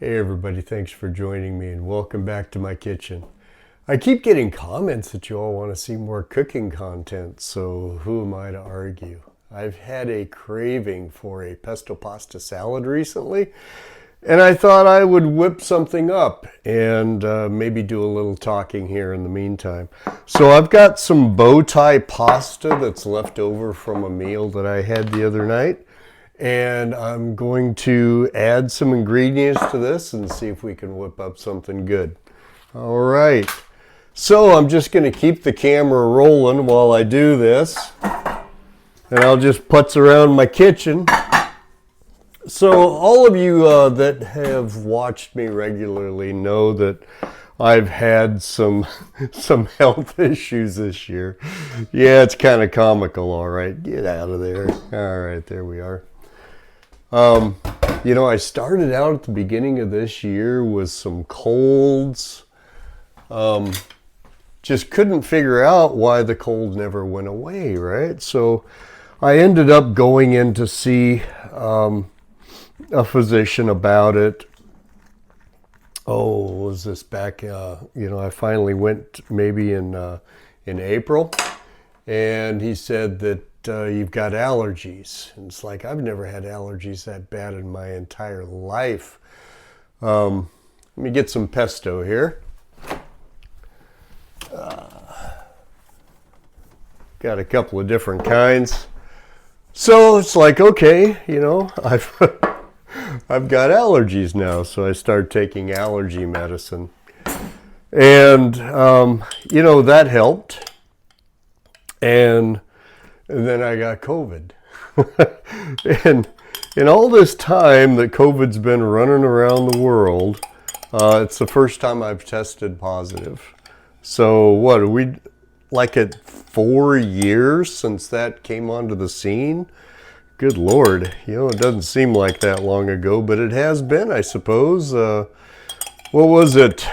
Hey everybody, thanks for joining me and welcome back to my kitchen. I keep getting comments that you all want to see more cooking content, so who am I to argue? I've had a craving for a pesto pasta salad recently, and I thought I would whip something up and maybe do a little talking here in the meantime. So I've got some bow tie pasta that's left over from a meal that I had the other night. And I'm going to add some ingredients to this and see if we can whip up something good. All right. So I'm just going to keep the camera rolling while I do this. And I'll just putz around my kitchen. So all of you that have watched me regularly know that I've had some health issues this year. Yeah, it's kind of comical, all right. Get out of there. All right, there we are. I started out at the beginning of this year with some colds. Just couldn't figure out why the cold never went away, right? So I ended up going in to see a physician about it. Oh, was this back, I finally went maybe in April, and he said that you've got allergies. And it's like, I've never had allergies that bad in my entire life. Let me get some pesto here. Got a couple of different kinds. So it's like, okay, I've I've got allergies now, so I start taking allergy medicine. And that helped. And then I got COVID. And in all this time that COVID's been running around the world, it's the first time I've tested positive. So what, are we like at 4 years since that came onto the scene? Good Lord, it doesn't seem like that long ago, but it has been, I suppose. What was it?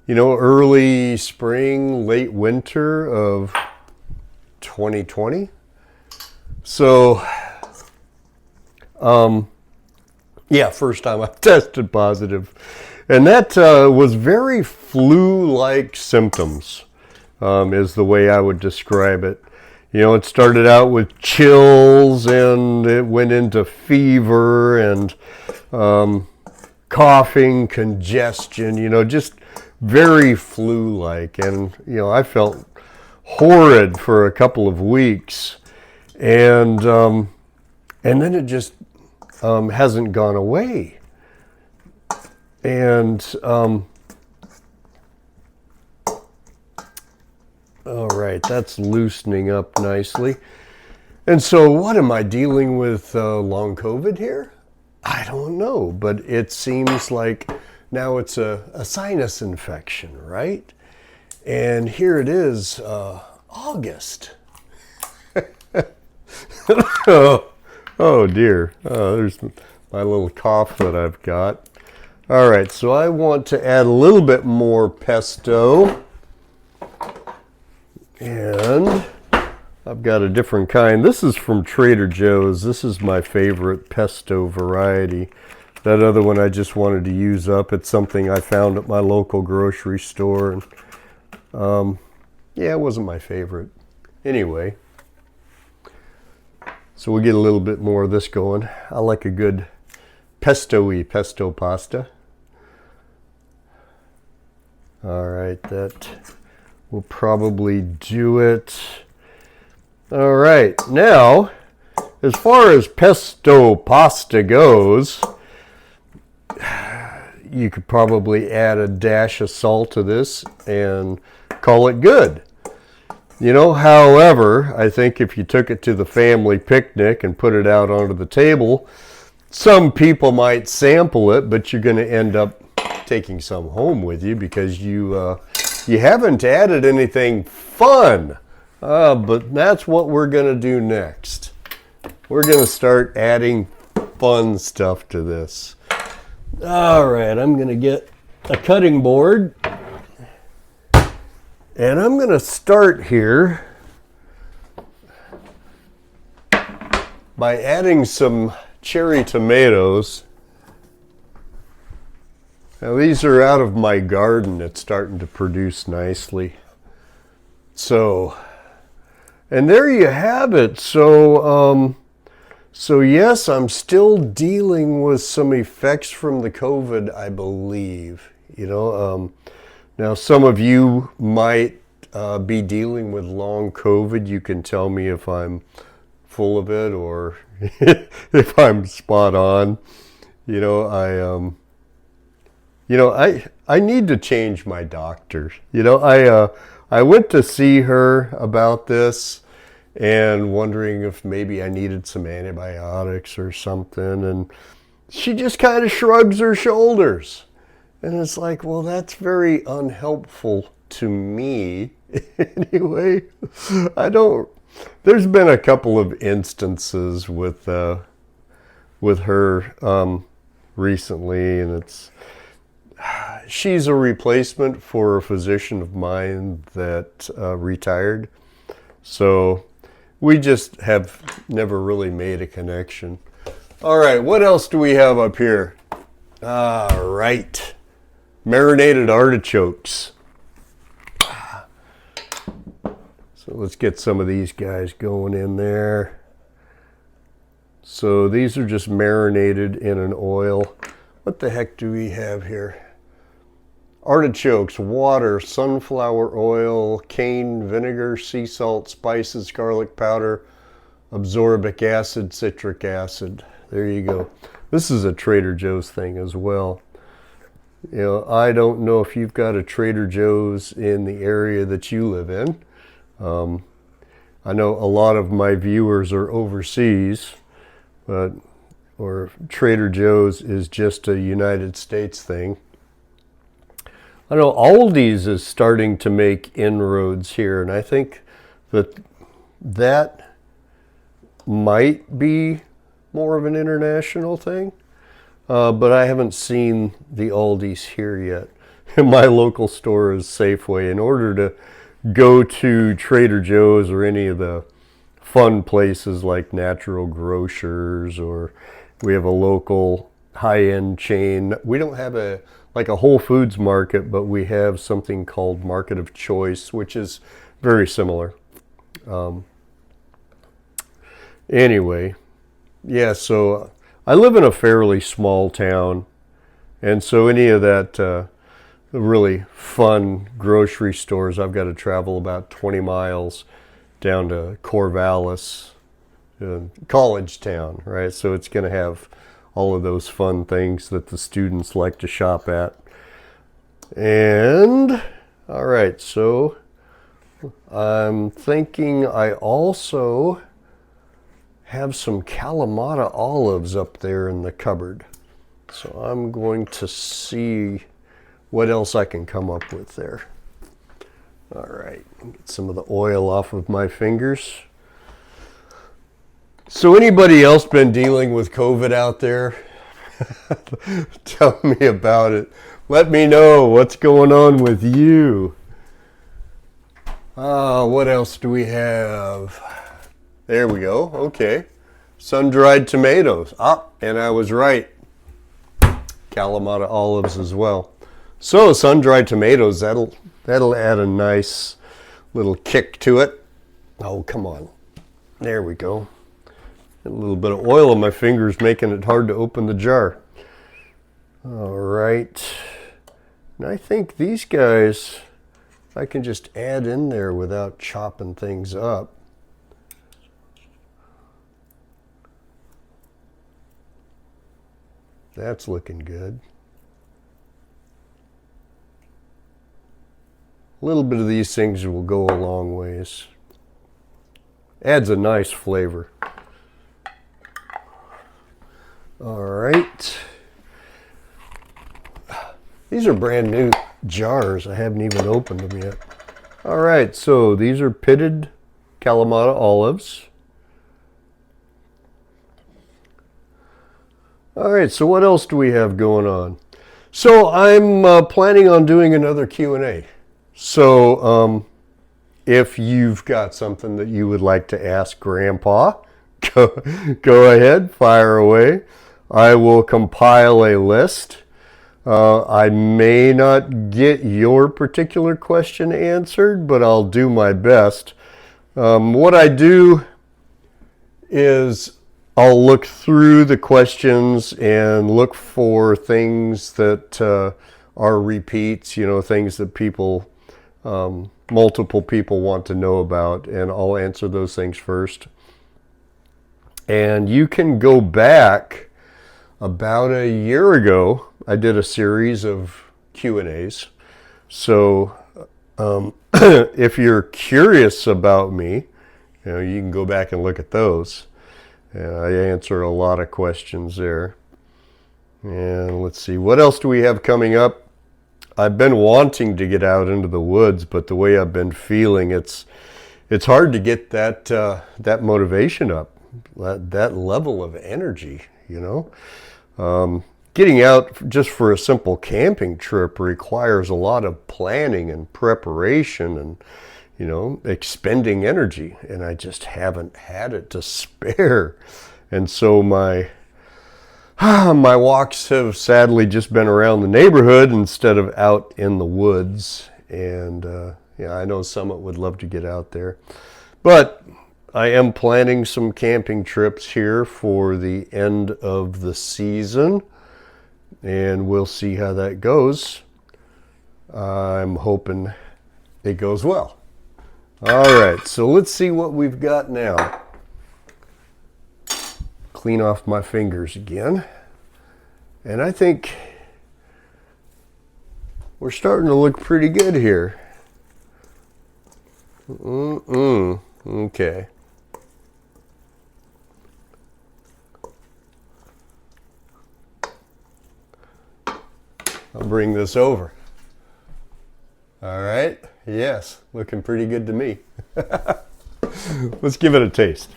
Early spring, late winter of 2020. So, first time I've tested positive. And that was very flu-like symptoms, is the way I would describe it. It started out with chills and it went into fever and coughing, congestion, just very flu-like. And, I felt horrid for a couple of weeks, and then it just hasn't gone away. And all right, that's loosening up nicely. And so, what am I dealing with long COVID here? I don't know, but it seems like now it's a sinus infection, right? And here it is, August. oh dear. There's my little cough that I've got. All right, so I want to add a little bit more pesto. And I've got a different kind. This is from Trader Joe's. This is my favorite pesto variety. That other one I just wanted to use up. It's something I found at my local grocery store. And it wasn't my favorite. Anyway, so we'll get a little bit more of this going. I like a good pesto-y pesto pasta. All right, that will probably do it. All right, now, as far as pesto pasta goes, you could probably add a dash of salt to this and call it good. However, I think if you took it to the family picnic and put it out onto the table, some people might sample it, but you're going to end up taking some home with you because you haven't added anything fun. But that's what we're going to do next. We're going to start adding fun stuff to this. All right, I'm going to get a cutting board. And I'm going to start here by adding some cherry tomatoes Now these are out of my garden. It's starting to produce nicely. So, and there you have it. So yes, I'm still dealing with some effects from the COVID, I believe. Now some of you might be dealing with long COVID. You can tell me if I'm full of it or if I'm spot on. I need to change my doctor. I went to see her about this and wondering if maybe I needed some antibiotics or something, and she just kind of shrugs her shoulders. And it's like, well, that's very unhelpful to me. Anyway, there's been a couple of instances with her recently, and she's a replacement for a physician of mine that retired. So we just have never really made a connection. All right, what else do we have up here? All right, marinated artichokes. So let's get some of these guys going in there. So these are just marinated in an oil. What the heck do we have here? Artichokes, water, sunflower oil, cane vinegar, sea salt, spices, garlic powder, absorbic acid, citric acid. There you go. This is a Trader Joe's thing as well. I don't know if you've got a Trader Joe's in the area that you live in. I know a lot of my viewers are overseas, or Trader Joe's is just a United States thing. I know Aldi's is starting to make inroads here, and I think that might be more of an international thing, but I haven't seen the Aldi's here yet. My local store is Safeway. In order to go to Trader Joe's or any of the fun places like Natural Grocers, or we have a local high-end chain. We don't have a Whole Foods market, but we have something called Market of Choice, which is very similar. Anyway, yeah, so I live in a fairly small town, and so any of that really fun grocery stores, I've got to travel about 20 miles down to Corvallis, college town, right? So it's going to have all of those fun things that the students like to shop at. And all right, so I'm thinking I also have some Kalamata olives up there in the cupboard. So I'm going to see what else I can come up with there. All right, get some of the oil off of my fingers. So anybody else been dealing with COVID out there? Tell me about it. Let me know what's going on with you. What else do we have? There we go. Okay. Sun-dried tomatoes. And I was right. Kalamata olives as well. So sun-dried tomatoes, that'll add a nice little kick to it. Oh, come on. There we go. A little bit of oil on my fingers making it hard to open the jar. All right. And I think these guys I can just add in there without chopping things up. That's looking good. A little bit of these things will go a long ways. Adds a nice flavor. All right. These are brand new jars. I haven't even opened them yet. All right, so these are pitted Kalamata olives. All right, so what else do we have going on? So I'm planning on doing another Q&A. So if you've got something that you would like to ask Grandpa, go ahead, fire away. I will compile a list. I may not get your particular question answered, but I'll do my best. What I do is I'll look through the questions and look for things that are repeats, things that people, multiple people want to know about, and I'll answer those things first. And you can go back about a year ago. I did a series of Q&As. So if you're curious about me, you can go back and look at those. I answer a lot of questions there. And let's see, what else do we have coming up? I've been wanting to get out into the woods, but the way I've been feeling, it's hard to get that motivation up, that level of energy, Getting out just for a simple camping trip requires a lot of planning and preparation and, expending energy, and I just haven't had it to spare. And so my walks have sadly just been around the neighborhood instead of out in the woods. And I know Summit would love to get out there, but I am planning some camping trips here for the end of the season, and we'll see how that goes. I'm hoping it goes well. All right, so let's see what we've got now. Clean off my fingers again. And I think we're starting to look pretty good here. Okay. I'll bring this over. All right. Yes, looking pretty good to me. Let's give it a taste.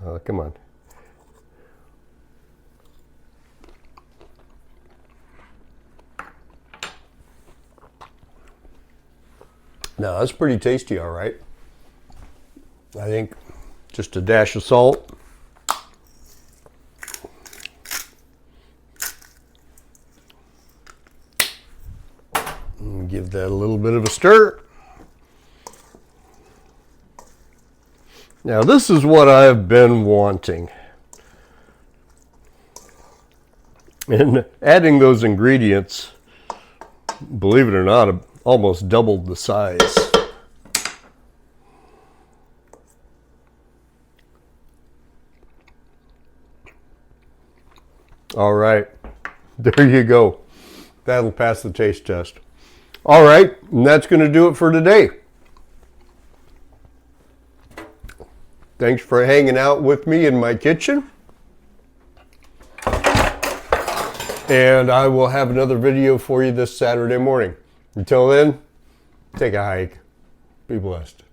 Oh, come on. Now, that's pretty tasty, all right. I think just a dash of salt. And give that a little bit of a stir. Now, this is what I've been wanting. And adding those ingredients, believe it or not, almost doubled the size. All right, there you go. That'll pass the taste test. All right, and that's going to do it for today. Thanks for hanging out with me in my kitchen. And I will have another video for you this Saturday morning. Until then, take a hike. Be blessed.